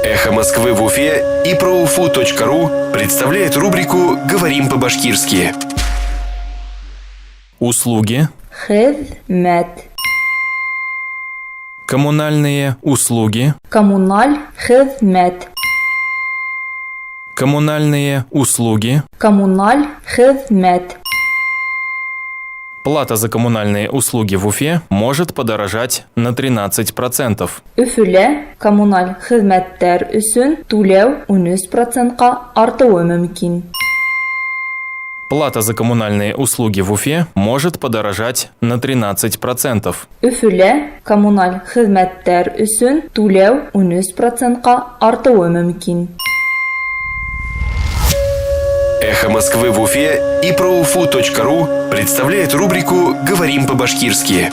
Эхо Москвы в Уфе и ProUFU.ру представляет рубрику «Говорим по-башкирски». Услуги. Хизмет. Коммунальные услуги. Коммуналь хизмет. Коммунальные услуги. Коммуналь хизмет. Плата за коммунальные услуги в Уфе может подорожать на 13%. Өфүле коммуналь хизметтер үсүн түләү 13%-ка артуы мөмкин. Плата за коммунальные услуги в Уфе может подорожать на 13%. Өфүле коммуналь хизметтер үсүн түләү 13%-ка артуы мөмкин. Эхо Москвы в Уфе и ProUFU.ру представляет рубрику «Говорим по-башкирски».